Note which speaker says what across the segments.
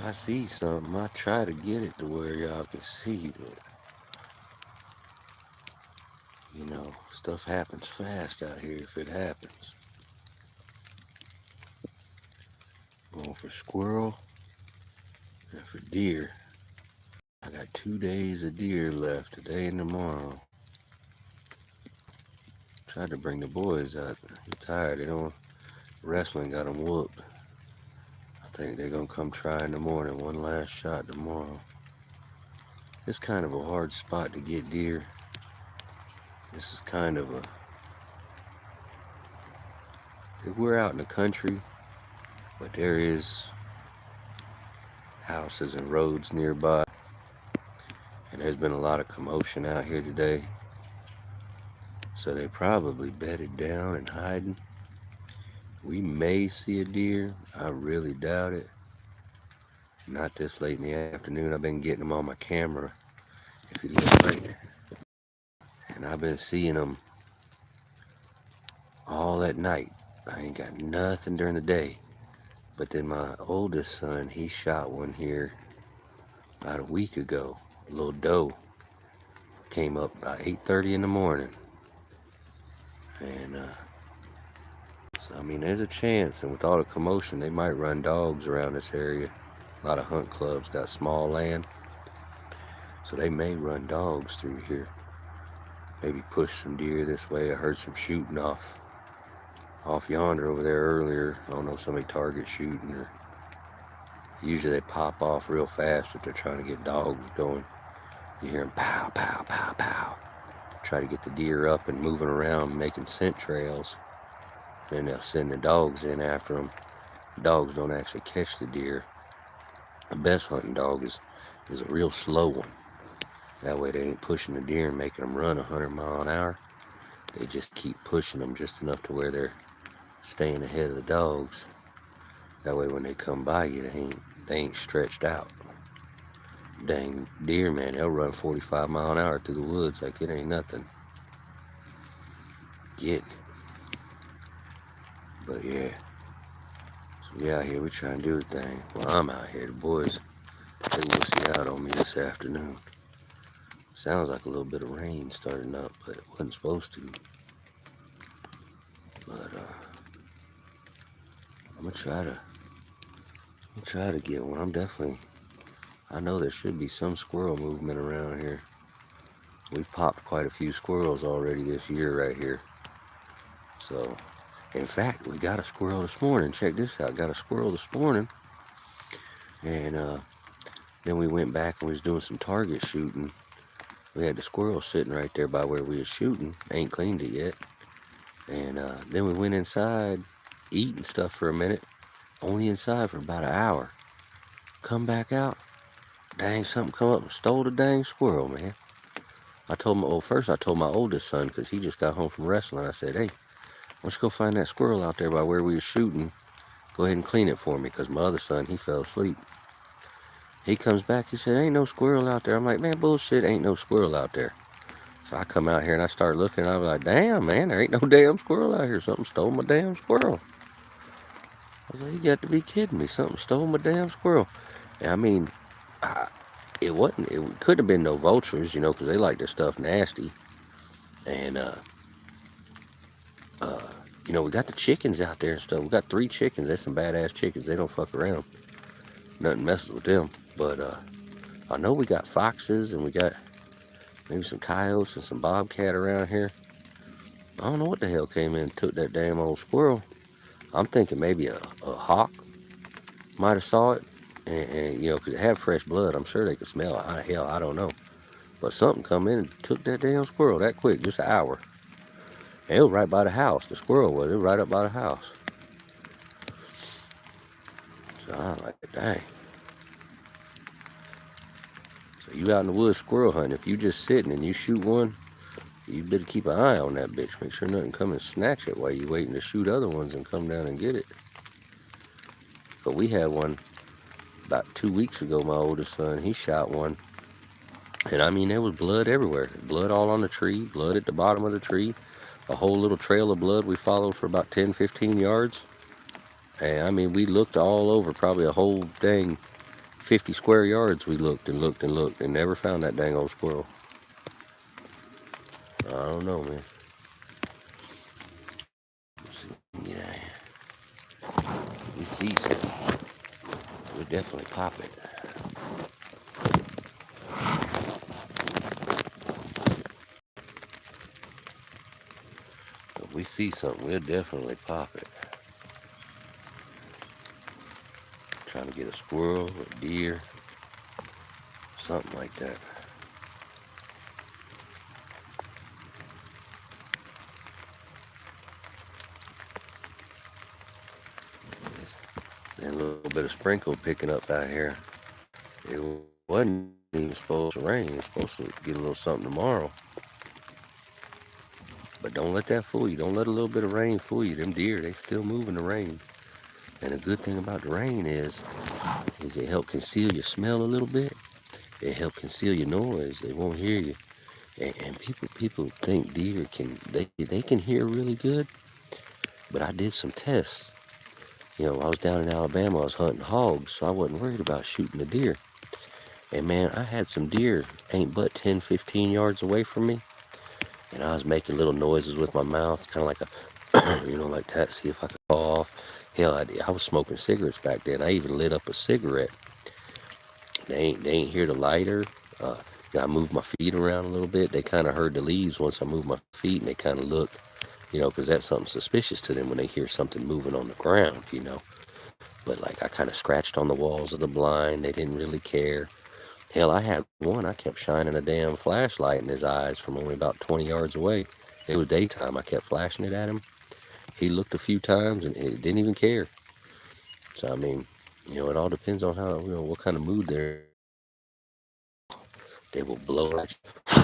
Speaker 1: I see something, I try to get it to where y'all can see, but you know, stuff happens fast out here if it happens. Going for squirrel and for deer. I got 2 days of deer left, today and tomorrow. Tried to bring the boys out. They're tired. They don't. Wrestling got them whooped. I think they're gonna come try in the morning. One last shot tomorrow. It's kind of a hard spot to get deer. This is kind of a. We're out in the country, but there is houses and roads nearby, and there's been a lot of commotion out here today. So they probably bedded down and hiding. We may see a deer. I really doubt it. Not this late in the afternoon. I've been getting them on my camera. If you look right there. And I've been seeing them all at night. I ain't got nothing during the day. But then my oldest son, he shot one here about a week ago. A little doe. Came up about 8:30 in the morning. And so, I mean, there's a chance. And with all the commotion, they might run dogs around this area. A lot of hunt clubs got small land. So they may run dogs through here. Maybe push some deer this way. I heard some shooting off yonder over there earlier. I don't know, somebody target shooting, or usually they pop off real fast if they're trying to get dogs going. You hear them pow, pow, pow, pow. Try to get the deer up and moving around, making scent trails. Then they'll send the dogs in after them. The dogs don't actually catch the deer. The best hunting dog is a real slow one. That way they ain't pushing the deer and making them run 100 miles an hour. They just keep pushing them just enough to where they're staying ahead of the dogs. That way when they come by you, they ain't stretched out. Dang deer, man, they'll run 45 miles an hour through the woods like it ain't nothing. Get it. But yeah, so we out here, we trying to do a thing. Well, I'm out here. The boys, they wussy out on me this afternoon. Sounds like a little bit of rain starting up, but it wasn't supposed to. But I'm gonna try to get one. I know there should be some squirrel movement around here. We've popped quite a few squirrels already this year right here. So, in fact, we got a squirrel this morning. Check this out. Got a squirrel this morning. And then we went back and we was doing some target shooting. We had the squirrel sitting right there by where we was shooting. Ain't cleaned it yet. And then we went inside, eating stuff for a minute. Only inside for about an hour. Come back out. Dang, something come up and stole the dang squirrel, man. First I told my oldest son, because he just got home from wrestling. I said, hey, let's go find that squirrel out there by where we were shooting. Go ahead and clean it for me, because my other son, he fell asleep. He comes back, he said, ain't no squirrel out there. I'm like, man, bullshit, ain't no squirrel out there. So I come out here and I start looking, and I was like, damn, man, there ain't no damn squirrel out here. Something stole my damn squirrel. I was like, you got to be kidding me. Something stole my damn squirrel. And I mean, it couldn't have been no vultures, you know, because they like their stuff nasty. And, you know, we got the chickens out there and stuff. We got 3 chickens. They're some badass chickens. They don't fuck around. Nothing messes with them. But I know we got foxes, and we got maybe some coyotes and some bobcat around here. I don't know what the hell came in and took that damn old squirrel. I'm thinking maybe a hawk might have saw it. And you know, because it had fresh blood. I'm sure they could smell it. Hell, I don't know. But something come in and took that damn squirrel that quick, just an hour. And it was right by the house. The squirrel was. It was right up by the house. So I was like, dang. So you out in the woods squirrel hunting. If you just sitting and you shoot one, you better keep an eye on that bitch. Make sure nothing come and snatch it while you waiting to shoot other ones and come down and get it. But we had one about 2 weeks ago, my oldest son. He shot one. And I mean, there was blood everywhere. Blood all on the tree, blood at the bottom of the tree. A whole little trail of blood we followed for about 10, 15 yards. And I mean, we looked all over, probably a whole dang 50 square yards we looked and looked and looked and never found that dang old squirrel. I don't know, man. Let's see if we can get out of here. We see something. We'll definitely pop it. If we see something, we'll definitely pop it. Trying to get a squirrel, a deer, something like that. And a little bit of sprinkle picking up out here. It wasn't even supposed to rain. It's supposed to get a little something tomorrow. But don't let that fool you. Don't let a little bit of rain fool you. Them deer, they still move in the rain. And the good thing about the rain is it help conceal your smell a little bit. It help conceal your noise. They won't hear you. And people think deer they can hear really good. But I did some tests. You know, I was down in Alabama. I was hunting hogs, so I wasn't worried about shooting the deer. And man, I had some deer ain't but 10, 15 yards away from me. And I was making little noises with my mouth, kind of like a, like that, see if I could fall off. Hell, I was smoking cigarettes back then. I even lit up a cigarette. They ain't hear the lighter. I moved my feet around a little bit. They kind of heard the leaves once I moved my feet, and they kind of looked, because that's something suspicious to them when they hear something moving on the ground, But like I kind of scratched on the walls of the blind. They didn't really care. Hell, I had one. I kept shining a damn flashlight in his eyes from only about 20 yards away. It was daytime. I kept flashing it at him. He looked a few times and it didn't even care. So, I mean, it all depends on how, what kind of mood they're in. They will blow at you.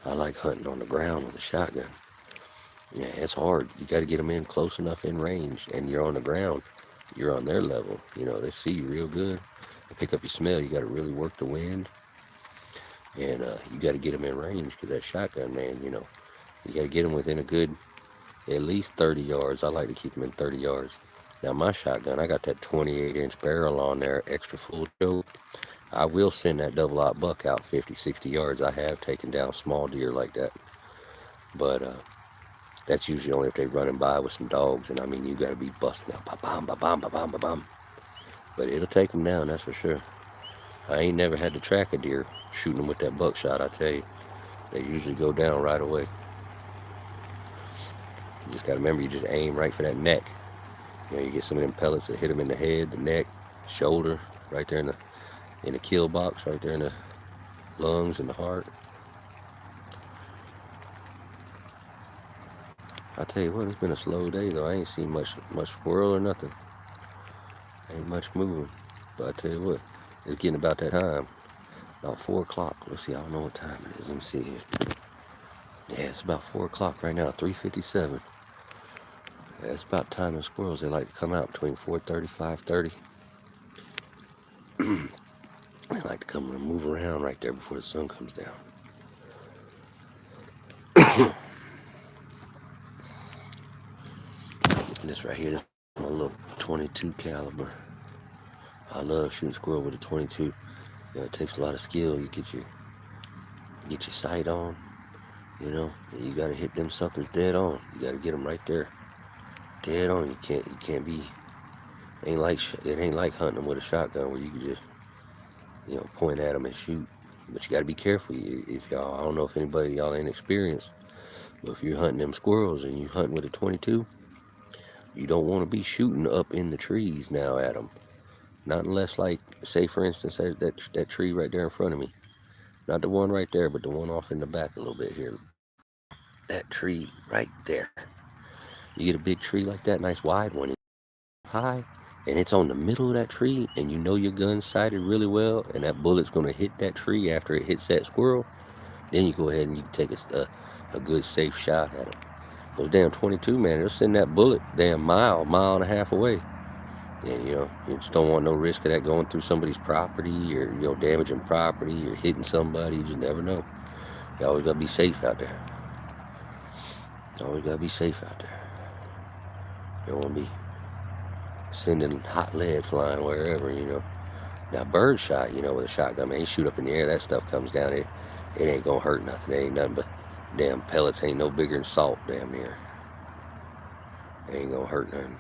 Speaker 1: I like hunting on the ground with a shotgun. Yeah, it's hard. You got to get them in close enough in range, and you're on the ground. You're on their level. They see you real good. They pick up your smell. You got to really work the wind. And you got to get them in range because that shotgun, man, you got to get them within a good, at least 30 yards. I like to keep them in 30 yards. Now, my shotgun, I got that 28-inch barrel on there, extra full choke. I will send that double-aught buck out 50, 60 yards. I have taken down small deer like that. But that's usually only if they're running by with some dogs. And, I mean, you got to be busting out, ba-bam, ba-bam, ba-bam, ba-bam. But it'll take them down, that's for sure. I ain't never had to track a deer shooting them with that buckshot, I tell you. They usually go down right away. You just got to remember, you just aim right for that neck. You get some of them pellets that hit them in the head, the neck, shoulder, right there in the kill box, right there in the lungs and the heart. I tell you what, it's been a slow day though. I ain't seen much squirrel or nothing. Ain't much moving. But I tell you what, it's getting about that time. About 4 o'clock. Let's see, I don't know what time it is. Let me see here. Yeah, it's about 4 o'clock right now, 3:57. Yeah, it's about time the squirrels, they like to come out between 4:30, 5:30. They like to come and move around right there before the sun comes down. This right here, this is my little 22 caliber. I love shooting squirrel with a 22. It takes a lot of skill. You get your sight on, you got to hit them suckers dead on. You got to get them right there, dead on. You can't be. It ain't like hunting them with a shotgun where you can just, point at them and shoot. But you got to be careful. If y'all, I don't know if anybody y'all ain't experienced, but if you're hunting them squirrels and you hunting with a 22, you don't want to be shooting up in the trees now at them. Not unless, like, say for instance, that tree right there in front of me. Not the one right there, but the one off in the back a little bit here. That tree right there. You get a big tree like that, nice wide one, high, and it's on the middle of that tree, and your gun's sighted really well, and that bullet's going to hit that tree after it hits that squirrel, then you go ahead and you take a good safe shot at it. Those damn 22, man, they'll send that bullet damn mile and a half away. And, you just don't want no risk of that going through somebody's property or, damaging property or hitting somebody. You just never know. You always got to be safe out there. You always got to be safe out there. You don't want to be sending hot lead flying wherever, Now bird shot, with a shotgun, man, you shoot up in the air, that stuff comes down. It ain't gonna hurt nothing. It ain't nothing but damn pellets. Ain't no bigger than salt, damn near. It ain't gonna hurt nothing.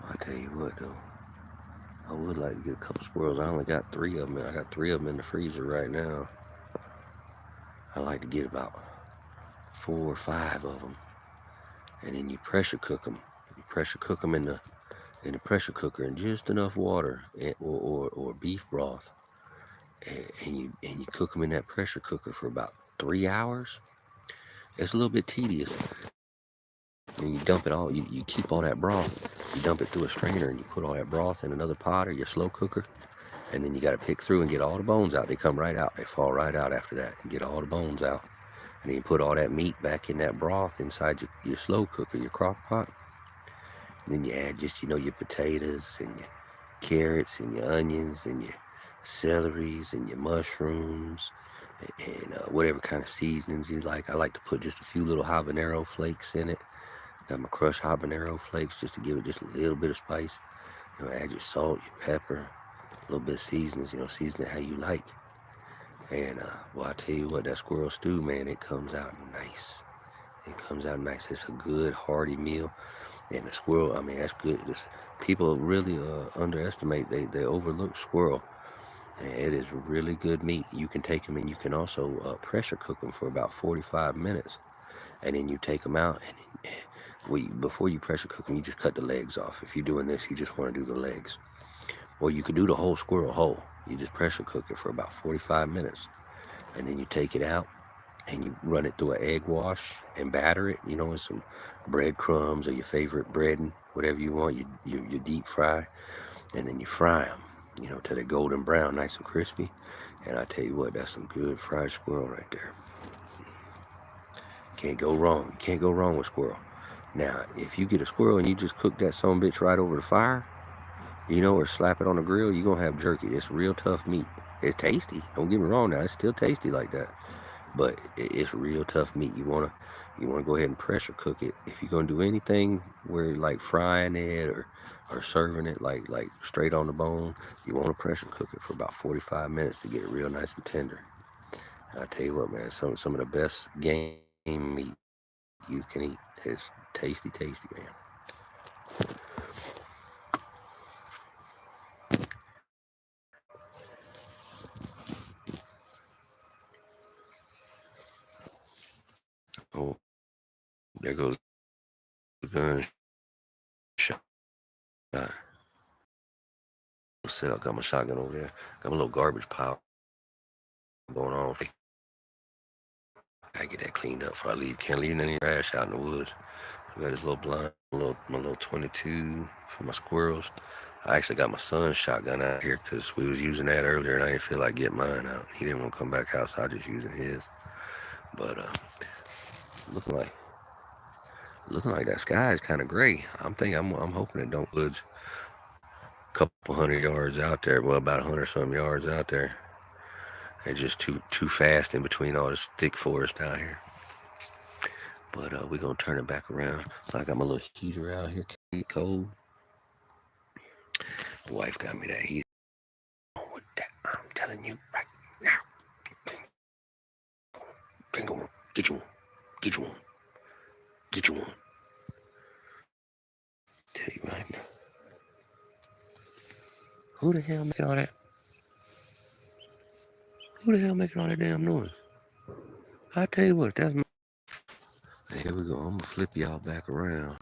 Speaker 1: I tell you what though, I would like to get a couple squirrels. I only got 3 of them. I got 3 of them in the freezer right now. I like to get about 4 or 5 of them, and then you pressure cook them. You pressure cook them in the pressure cooker in just enough water or beef broth, and you cook them in that pressure cooker for about 3 hours. It's a little bit tedious. And you dump it all. You keep all that broth. You dump it through a strainer, and you put all that broth in another pot or your slow cooker. And then you got to pick through and get all the bones out. They come right out. They fall right out after that. And get all the bones out. And then you put all that meat back in that broth inside your slow cooker, your crock pot. And then you add just, your potatoes and your carrots and your onions and your celeries and your mushrooms and whatever kind of seasonings you like. I like to put just a few little habanero flakes in it. Got my crushed habanero flakes just to give it just a little bit of spice. Add your salt, your pepper, a little bit of seasonings, season it how you like. And, well, I tell you what, that squirrel stew, man, it comes out nice. It comes out nice. It's a good, hearty meal. And the squirrel, I mean, that's good. People really underestimate, they overlook squirrel. And it is really good meat. You can take them and you can also pressure cook them for about 45 minutes. And then you take them out and before you pressure cook them, you just cut the legs off. If you're doing this, you just want to do the legs. Or you could do the whole squirrel whole. You just pressure cook it for about 45 minutes. And then you take it out and you run it through an egg wash and batter it, with some breadcrumbs or your favorite bread and whatever you want. You deep fry. And then you fry them, till they're golden brown, nice and crispy. And I tell you what, that's some good fried squirrel right there. Can't go wrong. You can't go wrong with squirrel. Now, if you get a squirrel and you just cook that son of a bitch right over the fire, or slap it on the grill, you're going to have jerky. It's real tough meat. It's tasty. Don't get me wrong now. It's still tasty like that. But it's real tough meat. You want to go ahead and pressure cook it. If you're going to do anything where like frying it or serving it like straight on the bone, you want to pressure cook it for about 45 minutes to get it real nice and tender. And I tell you what, man, some of the best game meat you can eat. It's tasty, man. Oh, there goes the gun shot. Set up, got my shotgun over there. Got my little garbage pile going on. I get that cleaned up before I leave. Can't leave any trash out in the woods. I got this little blind, my little 22 for my squirrels. I actually got my son's shotgun out here because we was using that earlier and I didn't feel like getting mine out. He didn't want to come back out, so I just using his. But looking like that sky is kind of gray. I'm hoping it don't woods. A couple 100 yards out there, well, about 100 some yards out there. They're just too fast in between all this thick forest out here. But we're going to turn it back around. I got my little heater out here, cold. My wife got me that heater. With that, I'm telling you right now. Get you one. Get you one. Get you one. Tell you right now. Who the hell making all that? Who the hell making all that damn noise? I tell you what, that's my... Here we go. I'm going to flip y'all back around.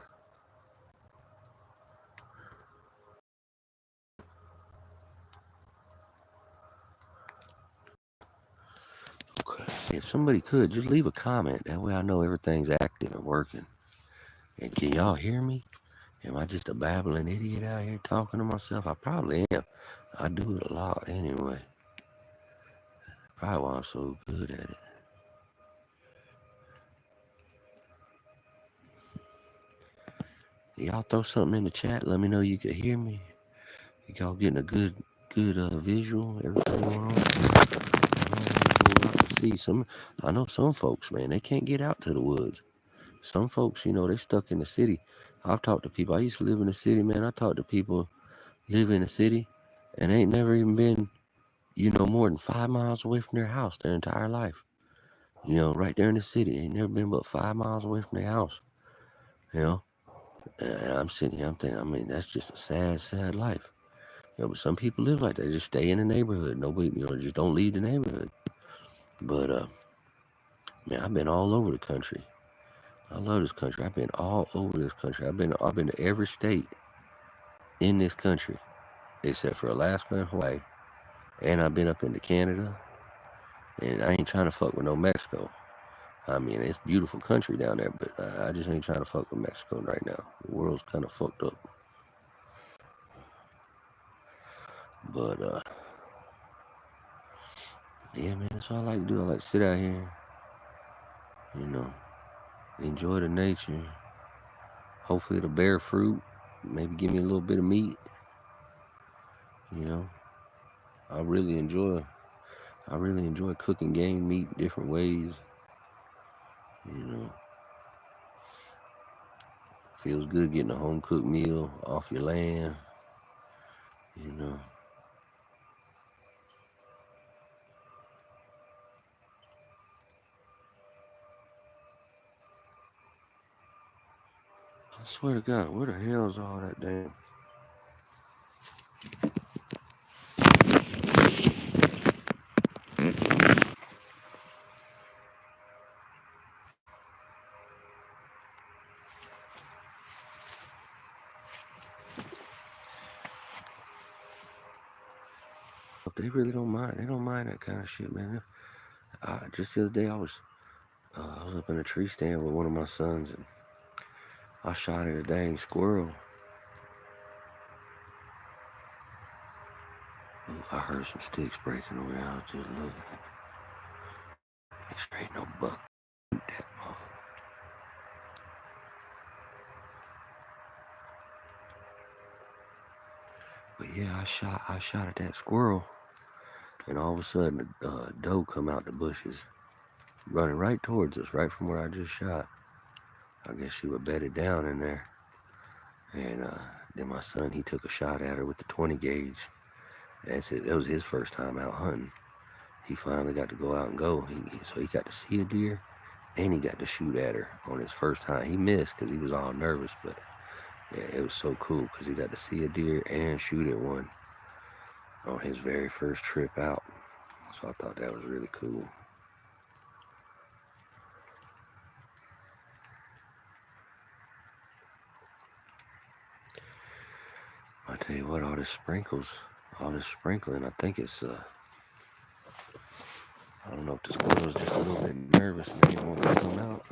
Speaker 1: Okay. If somebody could, just leave a comment. That way I know everything's active and working. And can y'all hear me? Am I just a babbling idiot out here talking to myself? I probably am. I do it a lot anyway. Probably why I'm so good at it. Y'all throw something in the chat. Let me know you can hear me. Y'all getting a good good visual, everything going on. Go out to see some. I know some folks, man, they can't get out to the woods. Some folks, they stuck in the city. I've talked to people. I used to live in the city, man. I talked to people live in the city and ain't never even been, more than 5 miles away from their house their entire life. Right there in the city, ain't never been but 5 miles away from their house. You know, and I'm sitting here, I'm thinking, I mean, that's just a sad, sad life. But some people live like that. Just stay in the neighborhood. Nobody, just don't leave the neighborhood. But man, I've been all over the country. I love this country. I've been all over this country. I've been to every state in this country except for Alaska and Hawaii. And I've been up into Canada. And I ain't trying to fuck with no Mexico. I mean, it's beautiful country down there, but I just ain't trying to fuck with Mexico right now. The world's kind of fucked up. But yeah, man, that's all I like to do. I like to sit out here, you know, enjoy the nature. Hopefully it'll bear fruit. Maybe give me a little bit of meat. I really enjoy cooking game meat different ways. Feels good getting a home cooked meal off your land. I swear to God, where the hell is all that damn? They really don't mind. They don't mind that kind of shit, man. Just the other day, I was up in a tree stand with one of my sons, and I shot at a dang squirrel. I heard some sticks breaking away. I was just looking. There ain't no buck. Shoot that mother. But yeah, I shot at that squirrel, and all of a sudden, a doe come out the bushes, running right towards us, right from where I just shot. I guess she was bedded down in there. And then my son, he took a shot at her with the 20 gauge. That's it. That was his first time out hunting. He finally got to go out and go. So he got to see a deer, and he got to shoot at her on his first time. He missed because he was all nervous, but yeah, it was so cool because he got to see a deer and shoot at one on his very first trip out. So I thought that was really cool. I tell you what, all this sprinkling, I think it's I don't know if the squirrel's just a little bit nervous and they won't come out.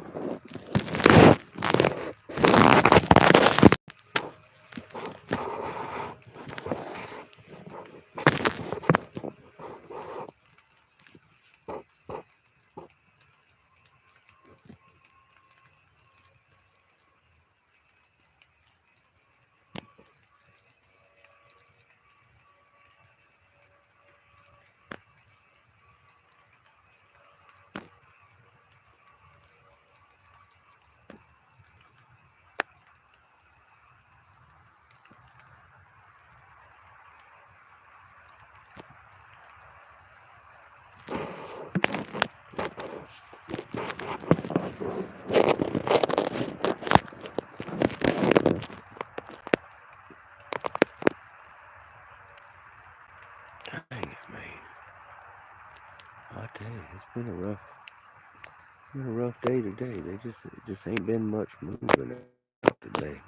Speaker 1: Dang it, man. I tell you, it's been a rough day today. It just ain't been much moving out today.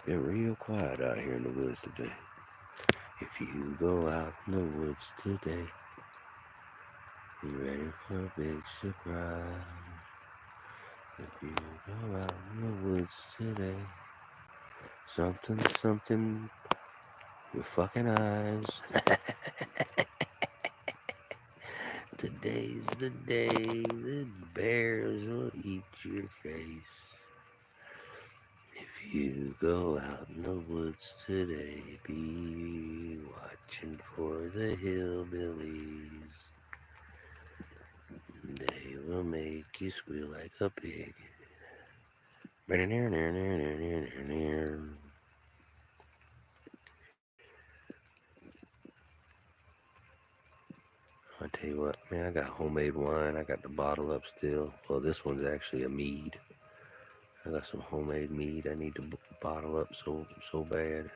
Speaker 1: Been real quiet out here in the woods today. If you go out in the woods today, be ready for a big surprise. If you go out in the woods today, something with fucking eyes. Today's the day the bears will eat your face. If You go out in the woods today, be watching for the hillbillies. They will make you squeal like a pig. I tell you what, man, I got homemade wine. I got the bottle up still. Well, this one's actually a mead. I got some homemade mead. I need to bottle up so bad.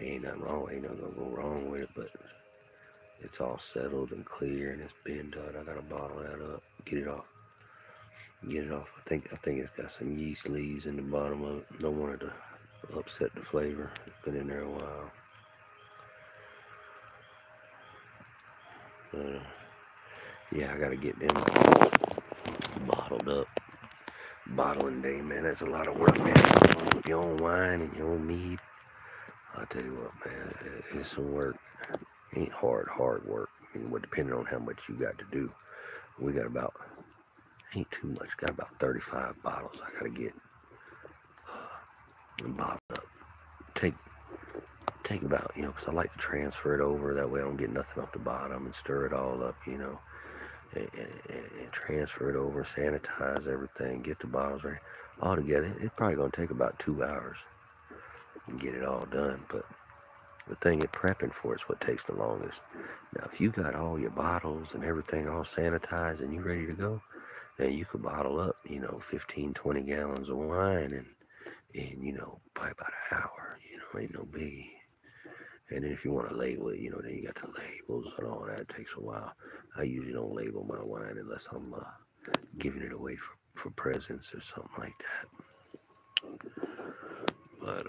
Speaker 1: Ain't nothing wrong. Ain't nothing gonna go wrong with it, but it's all settled and clear and it's been done. I gotta bottle that up, get it off, get it off. I think it's got some yeast leaves in the bottom of it. Don't want it to upset the flavor. It's been in there a while. Yeah, I gotta get them bottled up. Bottling day, man, that's a lot of work, man. With your own wine and your own mead, I'll tell you what, man, it's some work. It ain't hard work. I mean, depending on how much you got to do. We got about, ain't too much, got about 35 bottles I gotta get bottled up. Take about, because I like to transfer it over. That way I don't get nothing off the bottom and stir it all up, and transfer it over, sanitize everything, get the bottles ready. All together, it's probably going to take about 2 hours and get it all done. But the thing of prepping for it's what takes the longest. Now, if you got all your bottles and everything all sanitized and you ready to go, then you could bottle up, 15, 20 gallons of wine in probably about an hour, ain't no biggie. And then if you want to label it, then you got the labels and all that. It takes a while. I usually don't label my wine unless I'm giving it away for presents or something like that. But,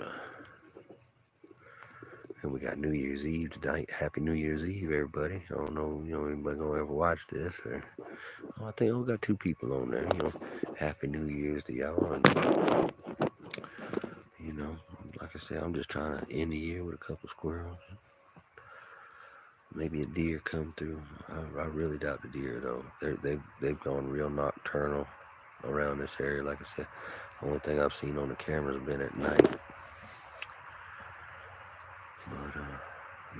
Speaker 1: and we got New Year's Eve tonight. Happy New Year's Eve, everybody. I don't know, anybody gonna ever watch this or... I think we got 2 people on there, Happy New Year's to y'all. And, like I said, I'm just trying to end the year with a couple squirrels. Maybe a deer come through. I really doubt the deer though. They've gone real nocturnal around this area. Like I said, the only thing I've seen on the cameras has been at night. But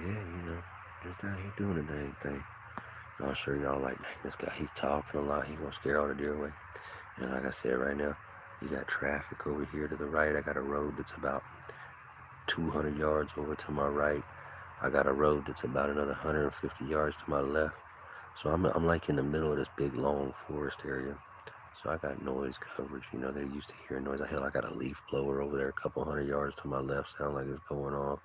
Speaker 1: yeah, just out here doing the dang thing. I'll show y'all like, dang, this guy, he's talking a lot. He's gonna scare all the deer away. And like I said, right now, you got traffic over here to the right. I got a road that's about 200 yards over to my right. I got a road that's about another 150 yards to my left. So I'm like in the middle of this big long forest area. So I got noise coverage. They're used to hearing noise. I got a leaf blower over there a couple 100 yards to my left. Sound like it's going off.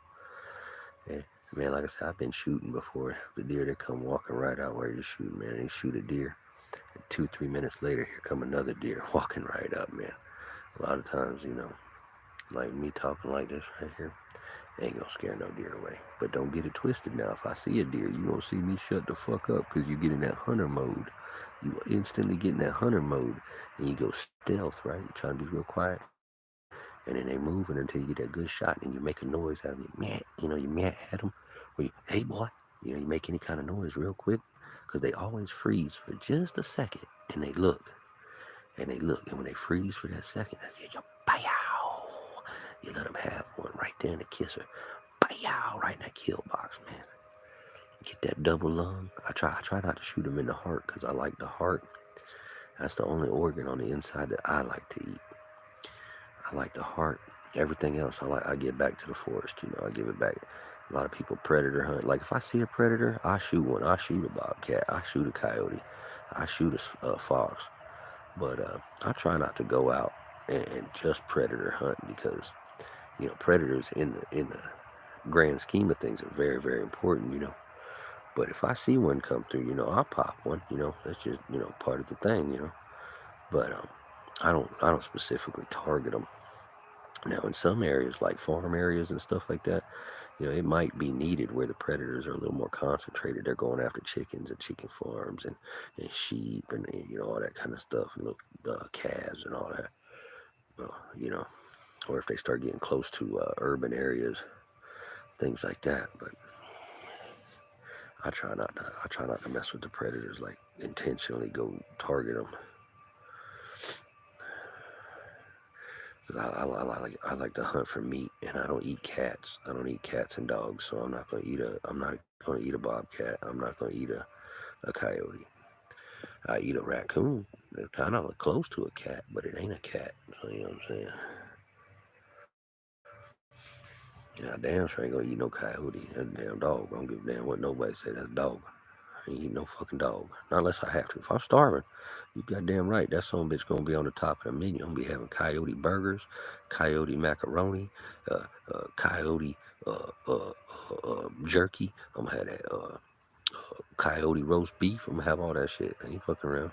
Speaker 1: And man, like I said, I've been shooting before. The deer that come walking right out where you're shooting, man. They shoot a deer. And 2-3 minutes later, here come another deer walking right up, man. A lot of times, like me talking like this right here, ain't gonna scare no deer away. But don't get it twisted now. If I see a deer, you gonna see me shut the fuck up because you get in that hunter mode. You instantly get in that hunter mode and you go stealth, right? You trying to be real quiet. And then they moving until you get that good shot and you make a noise out of them. You meh at them. Or you, hey boy, you make any kind of noise real quick because they always freeze for just a second and they look. And they look. And when they freeze for that second, that's you, pow. You let them have one right there in the kisser. Pow, right in that kill box, man. Get that double lung. I try not to shoot them in the heart because I like the heart. That's the only organ on the inside that I like to eat. I like the heart. Everything else, I give back to the forest. I give it back. A lot of people predator hunt. Like if I see a predator, I shoot one. I shoot a bobcat. I shoot a coyote. I shoot a fox. But I try not to go out and just predator hunt because predators in the grand scheme of things are very, very important. But if I see one come through, I'll pop one. That's just part of the thing. But I don't specifically target them. Now, in some areas, like farm areas and stuff like that, it might be needed where the predators are a little more concentrated. They're going after chickens and chicken farms and sheep and all that kind of stuff, and calves and all that. Or if they start getting close to urban areas, things like that. But I try not to mess with the predators, like intentionally go target them. I like to hunt for meat, and I don't eat cats. I don't eat cats and dogs, so I'm not gonna eat a bobcat. I'm not gonna eat a coyote. I eat a raccoon. It's kind of close to a cat, but it ain't a cat. So you know what I'm saying? Yeah, I damn sure ain't gonna eat no coyote. That's a damn dog. I don't give a damn what nobody say. That's a dog. I ain't eat no fucking dog. Not unless I have to. If I'm starving, you goddamn right. That son of a bitch gonna be on the top of the menu. I'm gonna be having coyote burgers, coyote macaroni, coyote jerky. I'm gonna have that coyote roast beef. I'm gonna have all that shit. I ain't fucking around.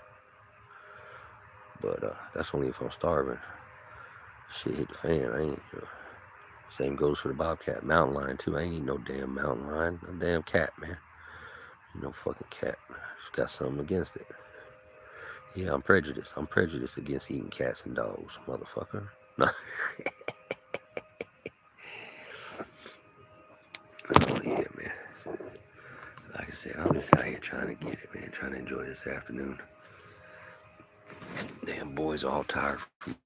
Speaker 1: But that's only if I'm starving. Shit hit the fan. I ain't. Same goes for the bobcat, mountain lion too. I ain't eat no damn mountain lion. No damn cat, man. Ain't no fucking cat. Just got something against it. Yeah, I'm prejudiced. I'm prejudiced against eating cats and dogs, motherfucker. No. Oh yeah, man. Like I said, I'm just out here trying to get it, man. Trying to enjoy this afternoon. Damn boys all tired from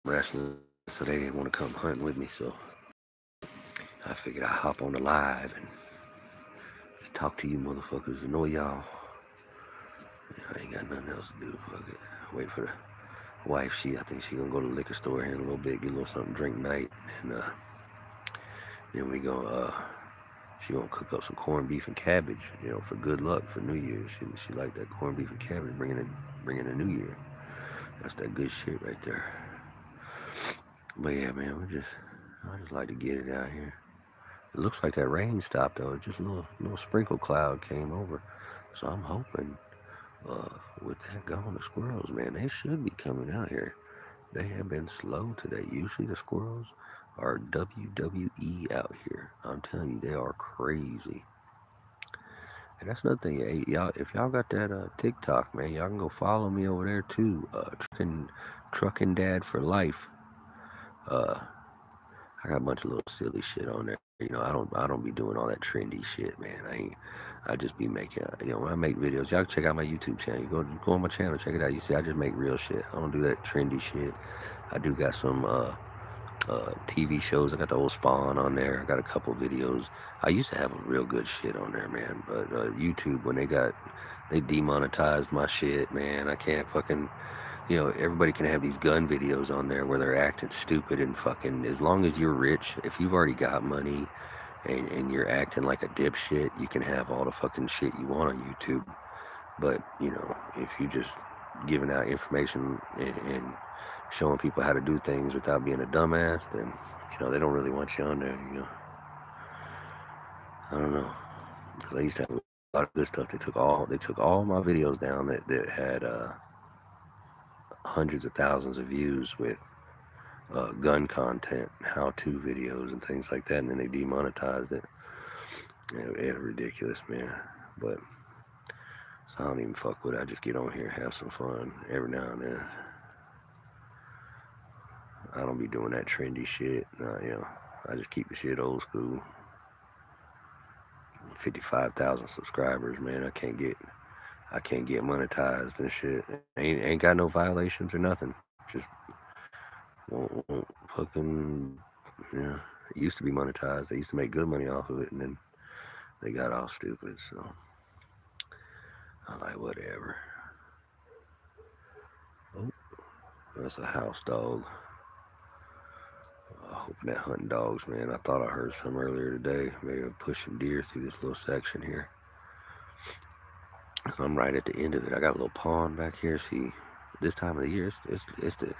Speaker 1: wrestling, so they didn't want to come hunting with me. So I figured I'd hop on the live and just talk to you motherfuckers, annoy y'all. I ain't got nothing else to do. Fuck it. Wait for the wife. I think she gonna go to the liquor store here in a little bit, get a little something to drink tonight, and then we gonna she gonna cook up some corned beef and cabbage, for good luck for New Year's. She like that corned beef and cabbage, bringing the New Year. That's that good shit right there. But yeah, man, I just like to get it out here. It looks like that rain stopped though. Just a little sprinkle cloud came over, so I'm hoping with that gone, the squirrels, man, they should be coming out here. They have been slow today. Usually the squirrels are WWE out here. I'm telling you, they are crazy. And that's another thing, y'all. If y'all got that TikTok, man, y'all can go follow me over there too. Trucking Dad for Life. I got a bunch of little silly shit on there. I don't be doing all that trendy shit, man. I just be making, when I make videos, y'all check out my YouTube channel. You go on my channel, check it out. You see, I just make real shit. I don't do that trendy shit. I do got some TV shows. I got the old Spawn on there. I got a couple videos. I used to have a real good shit on there, man. But YouTube, when they demonetized my shit, man. I can't fucking, everybody can have these gun videos on there where they're acting stupid and fucking, as long as you're rich, if you've already got money and you're acting like a dipshit, you can have all the fucking shit you want on YouTube. But, if you just giving out information and showing people how to do things without being a dumbass, then, they don't really want you on there, I don't know. Because I used to have a lot of good stuff. They took all my videos down that had hundreds of thousands of views with gun content, how-to videos, and things like that, and then they demonetized it. It's ridiculous, man. But so I don't even fuck with it. I just get on here, have some fun every now and then. I don't be doing that trendy shit. I just keep the shit old school. 55,000 subscribers, man. I can't get monetized and shit. Ain't got no violations or nothing. Just won't fucking, yeah. It used to be monetized. They used to make good money off of it, and then they got all stupid. So I'm like, whatever. Oh, that's a house dog. Hoping that hunting dogs, man. I thought I heard some earlier today. Maybe I'm pushing deer through this little section here. I'm right at the end of it. I got a little pond back here. See, this time of the year, it's the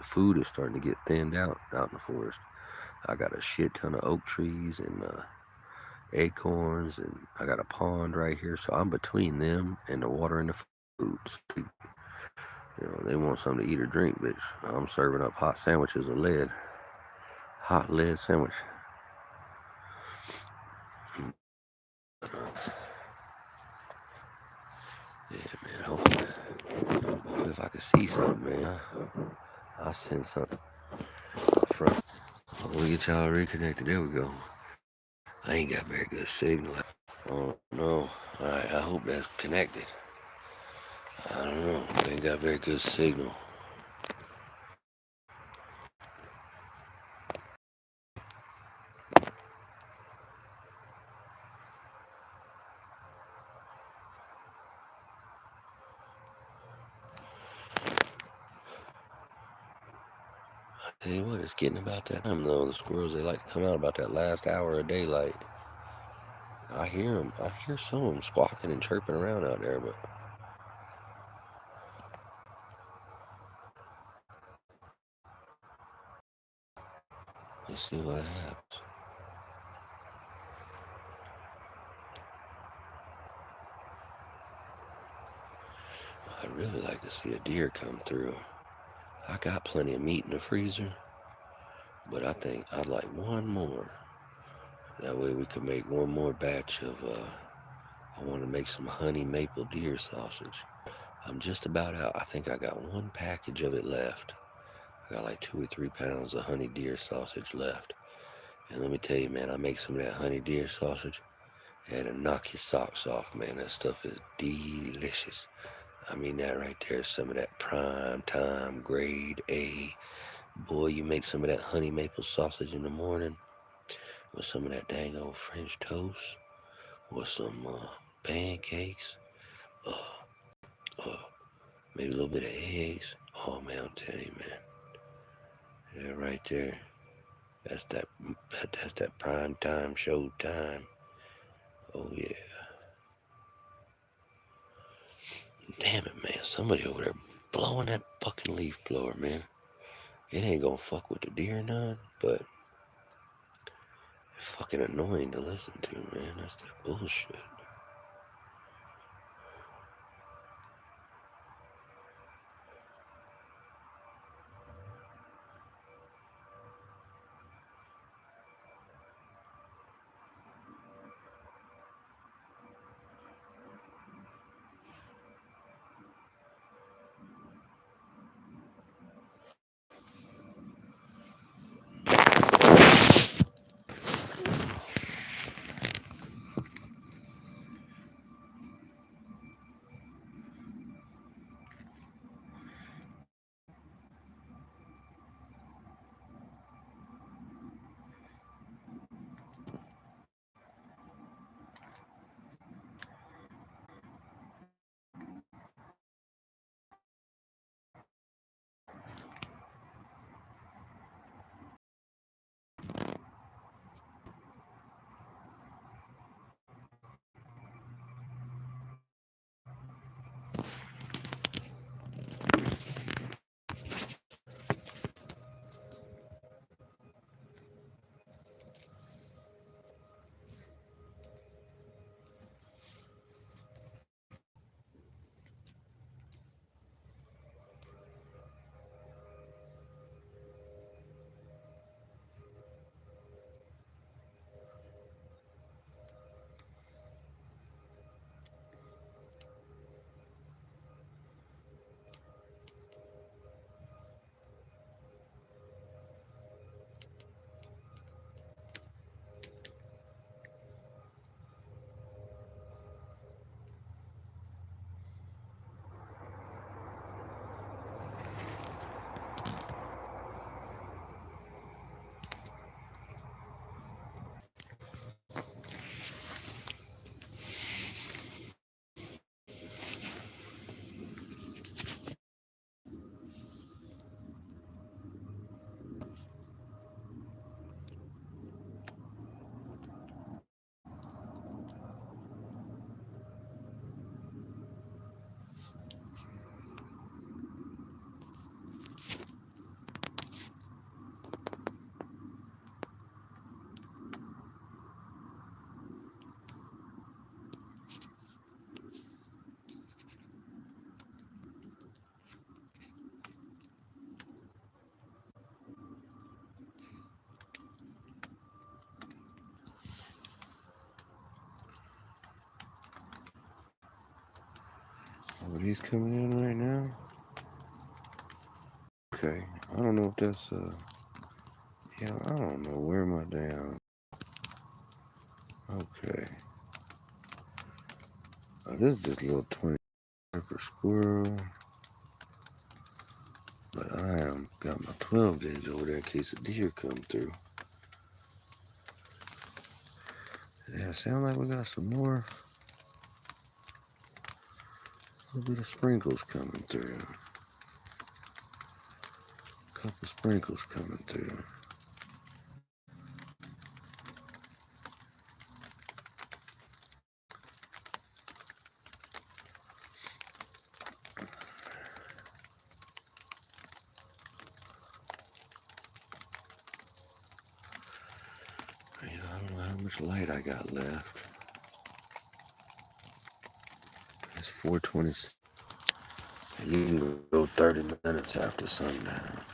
Speaker 1: food is starting to get thinned out in the forest. I got a shit ton of oak trees and acorns, and I got a pond right here. So I'm between them and the water and the food. So, they want something to eat or drink, bitch. I'm serving up hot sandwiches of lead. Hot lead sandwich. Yeah, man. Hopefully if I could see something, man, I'll send something up front. We get y'all reconnected. There we go. I ain't got very good signal. Oh no. Alright, I hope that's connected. I don't know. I ain't got very good signal. Hey, what? It's getting about that time though. The squirrels, they like to come out about that last hour of daylight. I hear them. I hear some of them squawking and chirping around out there, but let's see what happens. I'd really like to see a deer come through. I got plenty of meat in the freezer, but I think I'd like one more. That way we could make one more batch of, I want to make some honey maple deer sausage. I'm just about out. I think I got one package of it left. I got like 2 or 3 pounds of honey deer sausage left. And let me tell you, man, I make some of that honey deer sausage, and it'll knock your socks off, man. That stuff is delicious. I mean, that right there is some of that prime time grade A. Boy, you make some of that honey maple sausage in the morning with some of that dang old French toast or some pancakes. Maybe a little bit of eggs. Oh, man, I'm telling you, man. Yeah, right there. That's that prime time show time. Oh, yeah. Damn it, man. Somebody over there blowing that fucking leaf blower, man. It ain't gonna fuck with the deer none, but it's fucking annoying to listen to, man. That's that bullshit. Oh, he's coming in right now? Okay. I don't know if that's, yeah, I don't know where my damn, okay. Oh, this is just a little 20 per squirrel. But I am got my 12 gauge over there in case a deer come through. Yeah, sound like we got some more. A little bit of sprinkles coming through. Couple sprinkles coming through. Yeah, I don't know how much light I got left. It's 4:20. You can go 30 minutes after sundown.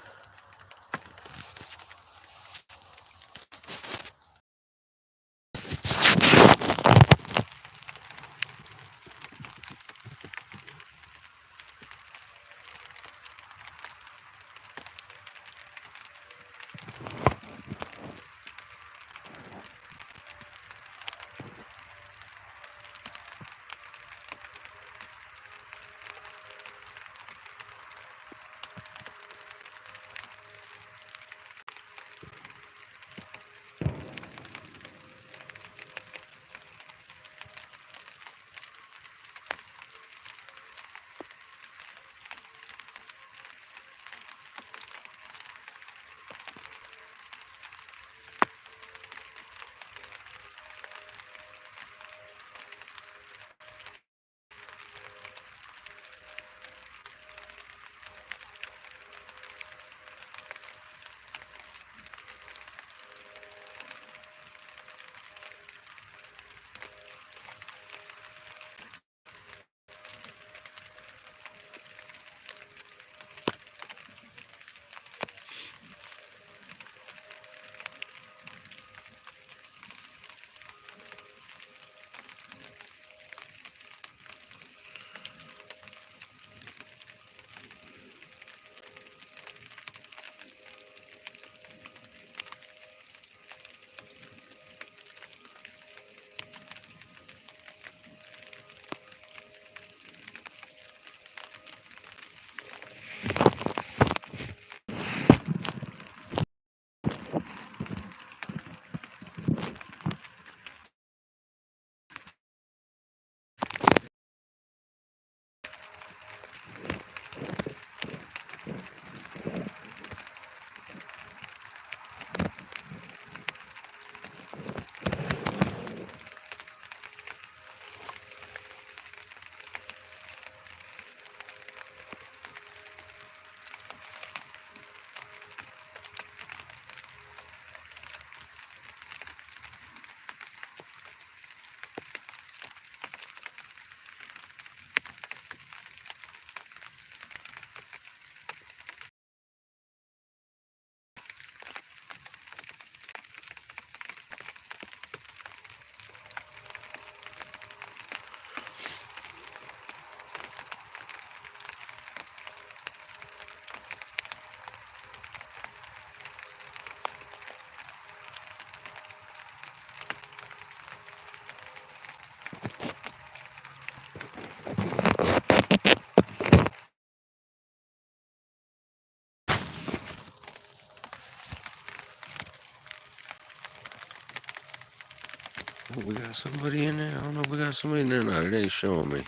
Speaker 1: Oh, we got somebody in there? I don't know if we got somebody in there or not. It ain't showing me.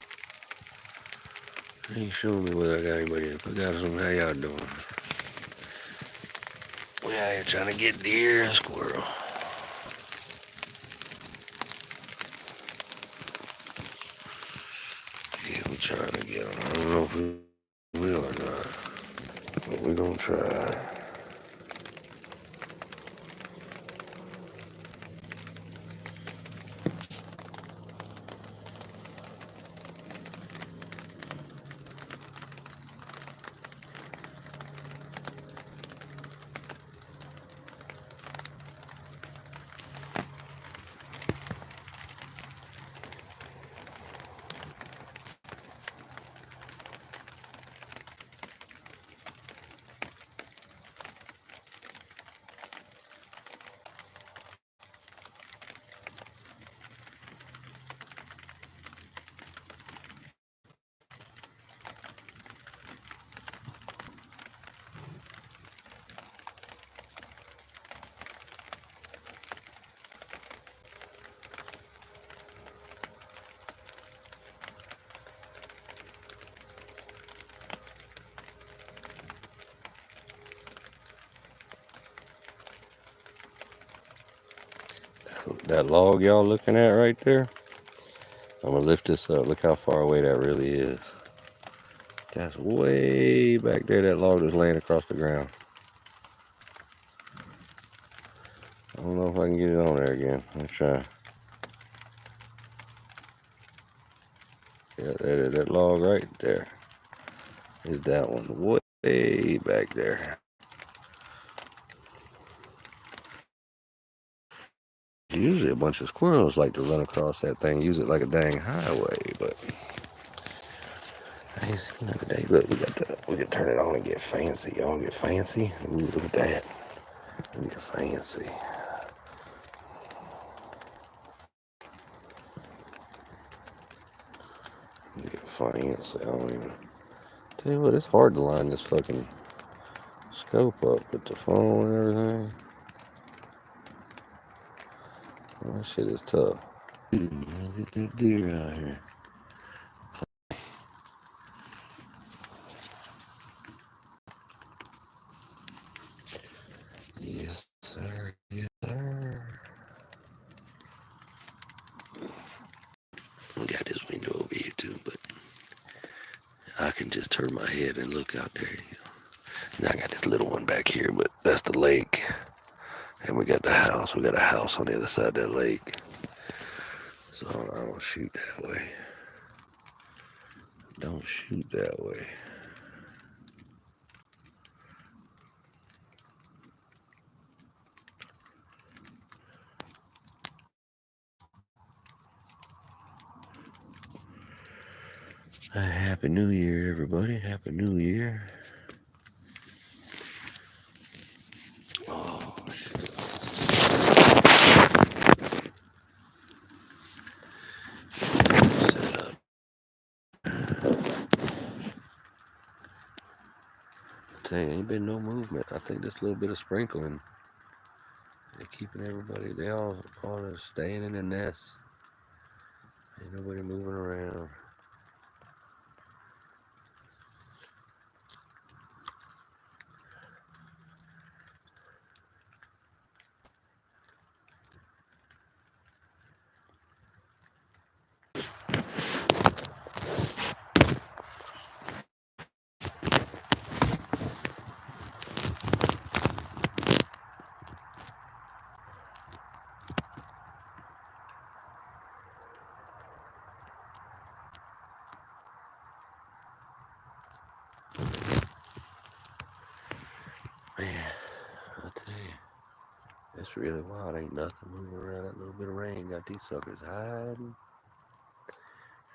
Speaker 1: It ain't showing me whether I got anybody in. If I got some, how y'all doing? We out here trying to get deer and squirrel. Yeah, we're trying to get them. I don't know if we will or not. But we're gonna try. That log y'all looking at right there, I'm gonna lift this up. Look how far away that really is. That's way back there. That log is laying across the ground. I don't know if I can get it on there again. Let's try. Yeah, that log right there is that one way back there. Usually a bunch of squirrels like to run across that thing, use it like a dang highway, but I ain't seen it today. Look, we can turn it on and get fancy. Y'all get fancy? Ooh, look at that. We get fancy. Get fancy. I don't even tell you what, it's hard to line this fucking scope up with the phone and everything. That shit is tough. Look at that deer out here. Yes, sir. Yes, sir. We got this window over here too, but I can just turn my head and look out there. And I got this little one back here, but that's the lake. And we got the house. We got a house on the other side of that lake. So I don't shoot that way. Don't shoot that way. Happy New Year, everybody. Happy New Year. Oh, shit. Set up. I tell you, ain't been no movement. I think this little bit of sprinkling, they're keeping everybody, they all staying in their nests. Ain't nobody moving around. Man, I tell you, it's really wild. Ain't nothing moving around. That little bit of rain got these suckers hiding.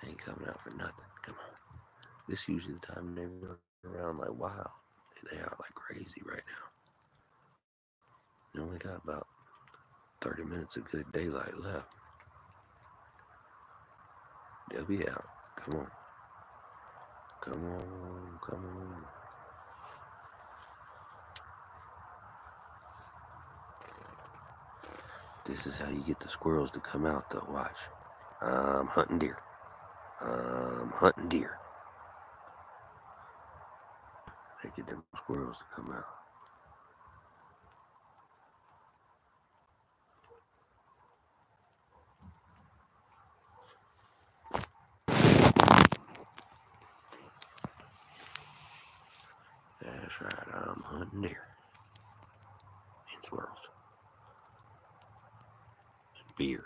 Speaker 1: Ain't coming out for nothing. Come on. This usually the time they run around like wild. They are like crazy right now. You only got about 30 minutes of good daylight left. They'll be out. Come on. Come on. Come on. This is how you get the squirrels to come out though. Watch. I'm hunting deer. I'm hunting deer. They get them squirrels to come out. That's right. I'm hunting deer. And squirrels. And beer.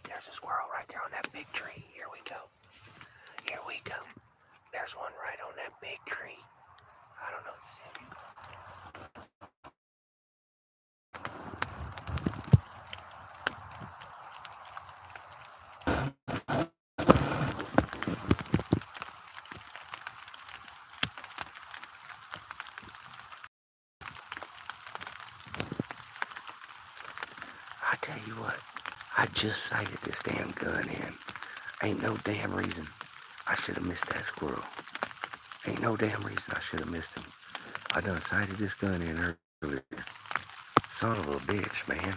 Speaker 1: There's a squirrel right there on that big tree. Here we go. Here we go. There's one right on that big tree. I don't know. I tell you what, I just sighted this damn gun in. Ain't no damn reason I should have missed that squirrel. Ain't no damn reason I should have missed him. I done sighted this gun in Son of a bitch, man.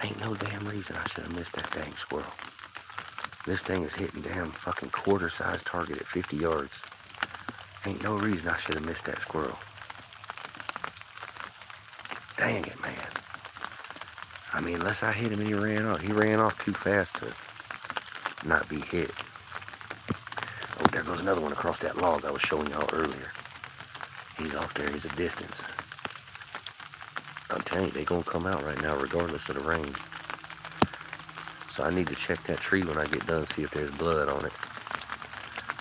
Speaker 1: Ain't no damn reason I should have missed that dang squirrel. This thing is hitting damn fucking quarter-sized target at 50 yards. Ain't no reason I should have missed that squirrel. Dang it, man. I mean, unless I hit him and he ran off. He ran off too fast to not be hit. Oh, there goes another one across that log I was showing y'all earlier. He's off there. He's a distance. I'm telling you, they gonna come out right now regardless of the rain. So I need to check that tree when I get done, see if there's blood on it.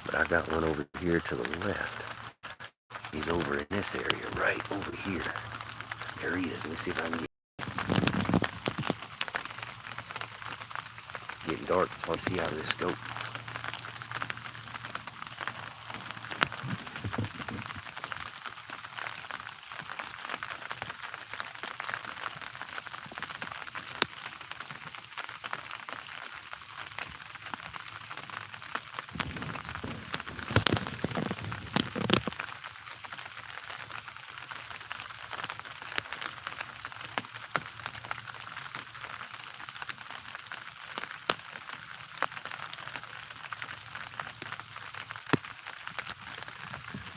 Speaker 1: But I got one over here to the left. He's over in this area, right over here. There he is. Let me see if I can get... Getting dark, it's hard to see out of this scope.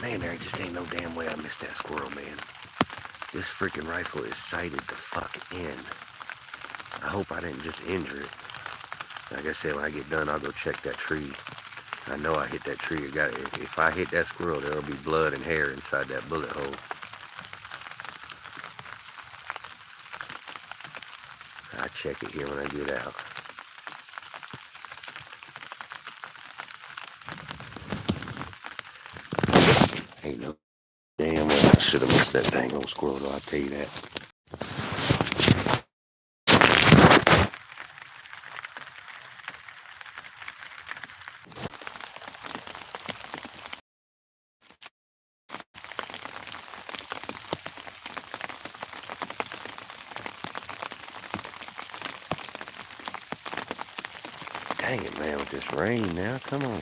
Speaker 1: Man, there just ain't no damn way I missed that squirrel, man. This freaking rifle is sighted the fuck in. I hope I didn't just injure it. Like I said, when I get done, I'll go check that tree. I know I hit that tree. If I hit that squirrel, there'll be blood and hair inside that bullet hole. I'll check it here when I get out. Ain't no damn way I should have missed that dang old squirrel, though, I'll tell you that. Dang it, man, with this rain now, come on.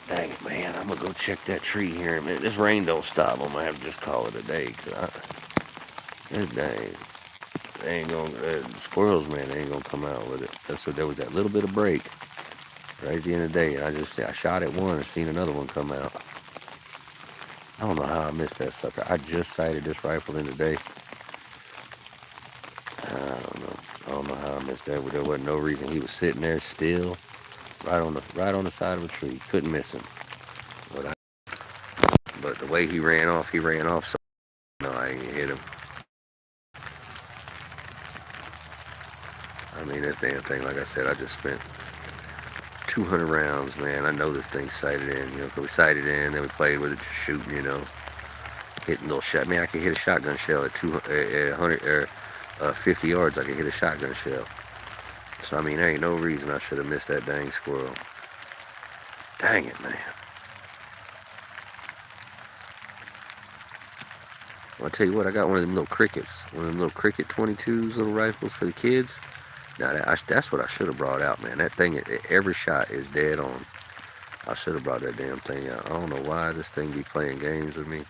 Speaker 1: Dang it, man. I'm going to go check that tree here in a minute. This rain don't stop. I'm going to have to just call it a day. Cause they ain't going to... squirrels, man, they ain't going to come out with it. That's what, there was that little bit of break right at the end of the day. And I shot at one and seen another one come out. I don't know how I missed that sucker. I just sighted this rifle in today. I don't know. I don't know how I missed that. There wasn't no reason. He was sitting there still, right on the side of a tree. Couldn't miss him. But the way he ran off, so no, I ain't hit him. I mean, that damn thing, like I said, I just spent 200 rounds, man. I know this thing's sighted in, we sighted in, then we played with it, just shooting, hitting little shot. Man, I could hit a shotgun shell at 100 or 50 yards. I could hit a shotgun shell. So, I mean, there ain't no reason I should have missed that dang squirrel. Dang it, man. Well, I'll tell you what, I got one of them little crickets. One of them little cricket 22s, little rifles for the kids. Now, that's what I should have brought out, man. That thing, every shot is dead on. I should have brought that damn thing out. I don't know why this thing be playing games with me.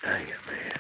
Speaker 1: Dang it, man.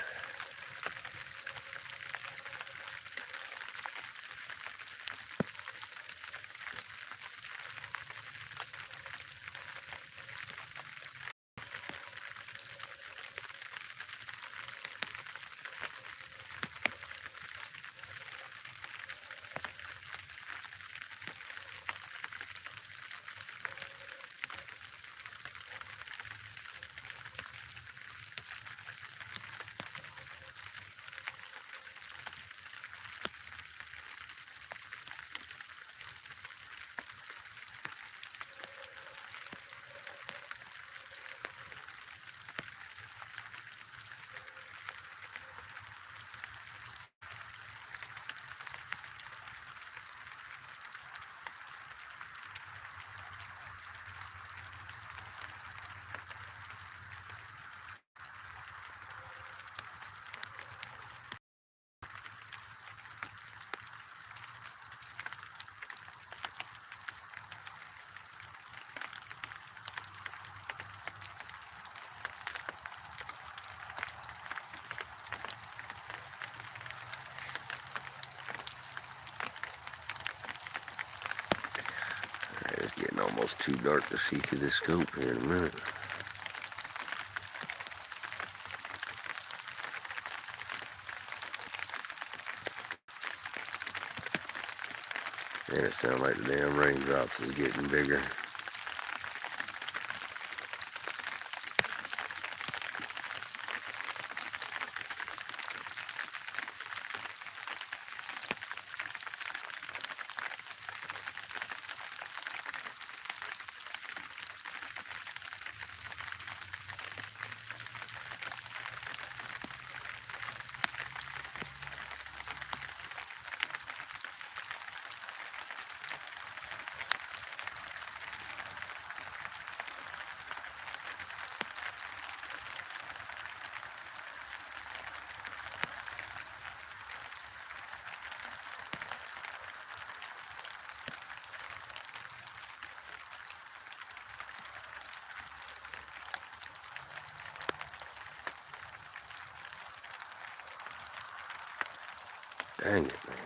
Speaker 1: It's getting almost too dark to see through the scope here in a minute. And it sounds like the damn raindrops is getting bigger. Dang it, man.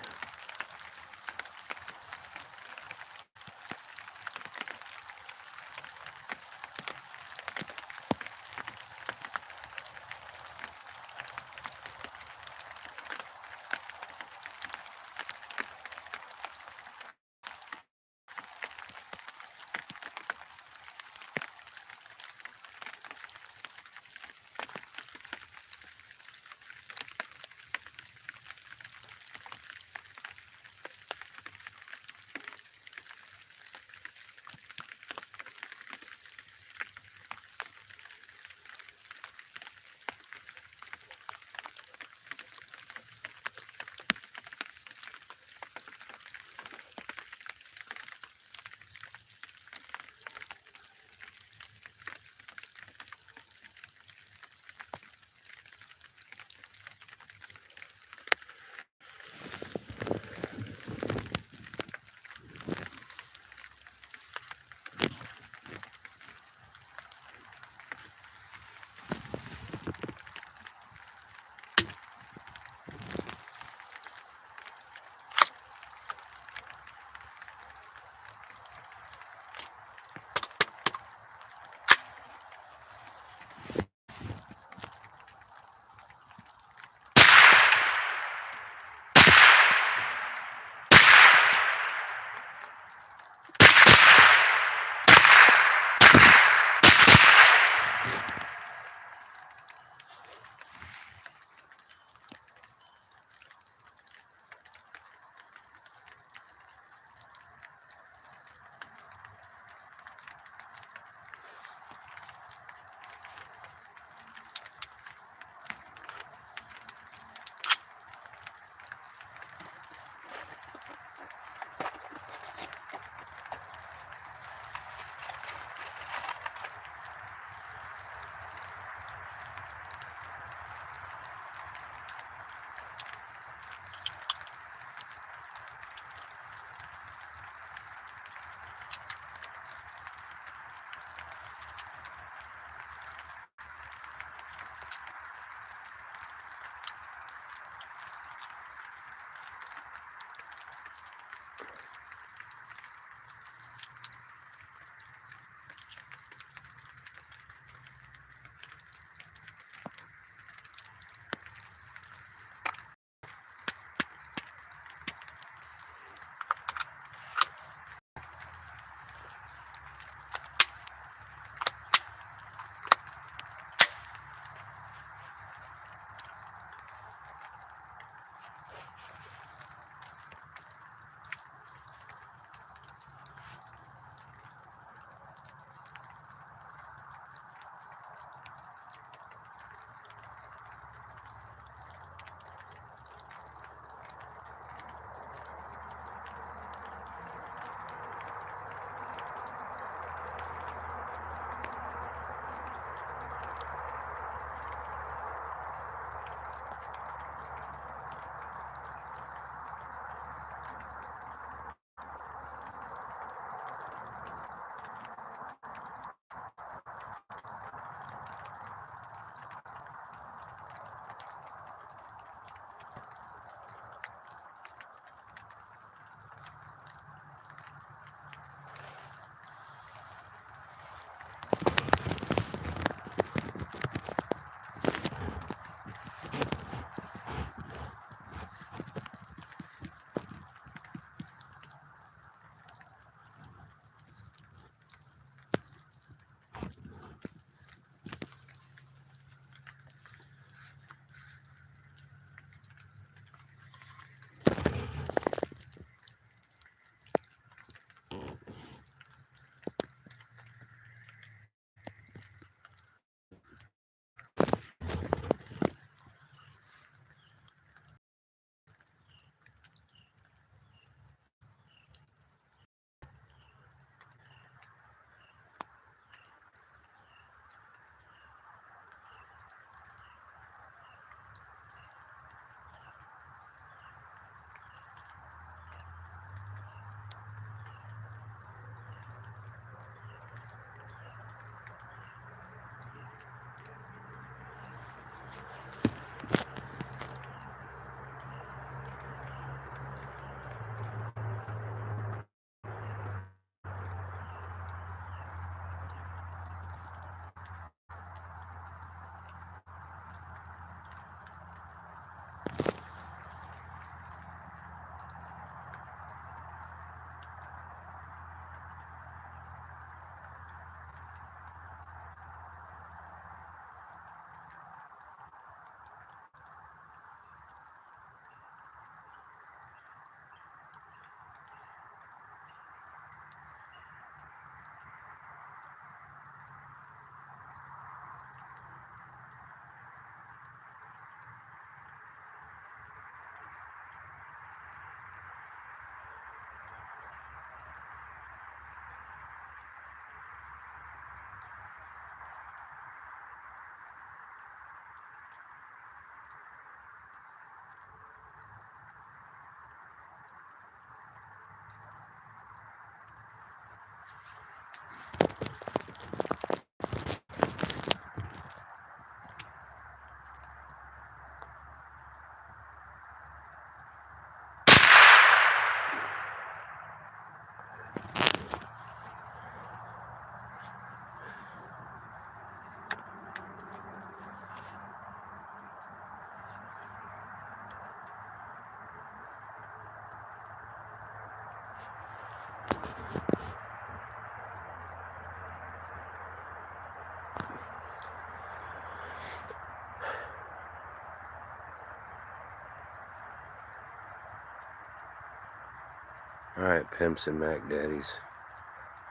Speaker 1: Alright, pimps and Mac Daddies.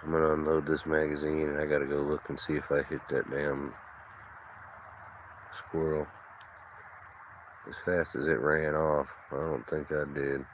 Speaker 1: I'm gonna unload this magazine and I gotta go look and see if I hit that damn squirrel as fast as it ran off. I don't think I did.